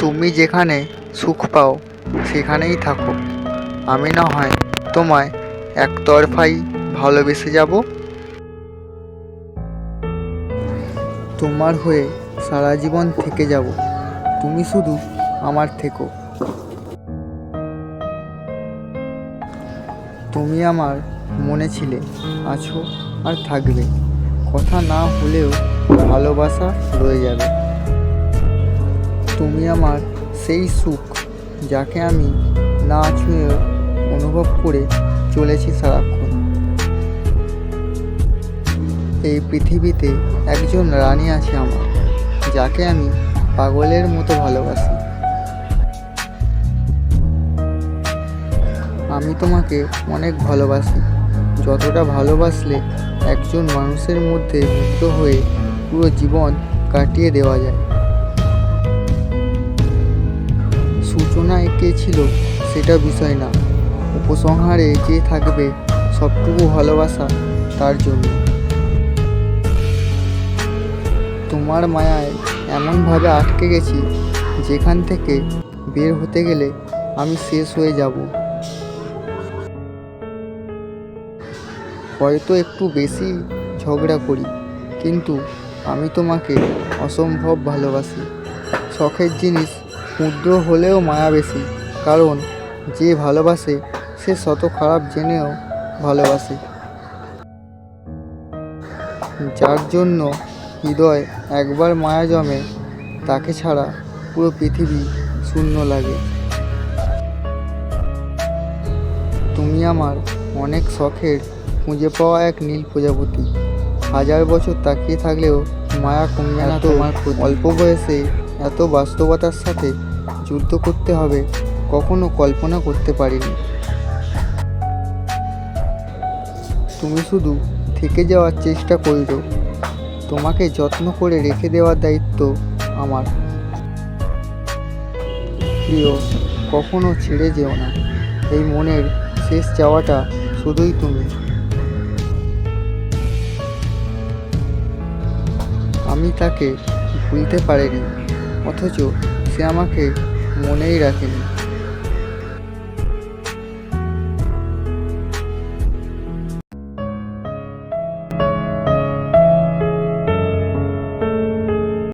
তুমি যেখানে সুখ পাও সেখানেই থাকো। আমি না হয় তোমায় একতরফাই ভালোবেসে যাব। তোমার হয়ে সারা জীবন থেকে যাব, তুমি শুধু আমার থেকো। তুমি আমার মনে ছিলে, আছো আর থাকবে। কথা না হলেও ভালোবাসা রয়ে যাবে। তুমি আমার সেই সুখ, যাকে আমি না ছুঁয়েও অনুভব করে চলেছি সারাক্ষণ। এই পৃথিবীতে একজন রানী আছে আমার, যাকে আমি পাগলের মতো ভালোবাসি। আমি তোমাকে অনেক ভালোবাসি, যতটা ভালোবাসলে একজন মানুষের মধ্যে মুগ্ধ হয়ে পুরো জীবন কাটিয়ে দেওয়া যায়। সূচনায় কে ছিল সেটা বিষয় না, উপসংহারে যে থাকবে সবটুকু ভালোবাসা তার জন্য। তোমার মায়ায় এমনভাবে আটকে গেছি, যেখান থেকে বের হতে গেলে আমি শেষ হয়ে যাব। হয়তো একটু বেশি ঝগড়া করি, কিন্তু আমি তোমাকে অসম্ভব ভালোবাসি। শখের জিনিস ক্ষুদ্র হলেও মায়া বেশি, কারণ যে ভালোবাসে সে শত খারাপ জেনেও ভালোবাসে। যার জন্য হৃদয় একবার মায়া জমে, তাকে ছাড়া পুরো পৃথিবী শূন্য লাগে। তুমি আমার অনেক শখের খুঁজে পাওয়া এক নীল প্রজাপতি। হাজার বছর তাকিয়ে থাকলেও মায়া কমবে না তোমার প্রতি। অল্প বয়সে এত বাস্তবতার সাথে যুদ্ধ করতে হবে কখনো কল্পনা করতে পারিনি। তুমি শুধু থেকে যাওয়ার চেষ্টা করো, তোমাকে যত্ন করে রেখে দেওয়ার দায়িত্ব আমার। প্রিয়, কখনো ছেড়ে যেও না, এই মনের শেষ চাওয়াটা শুধুই তুমি। আমি তাকে ভুলতে পারিনি, অথচ সে আমাকে মনেই রাখেনি।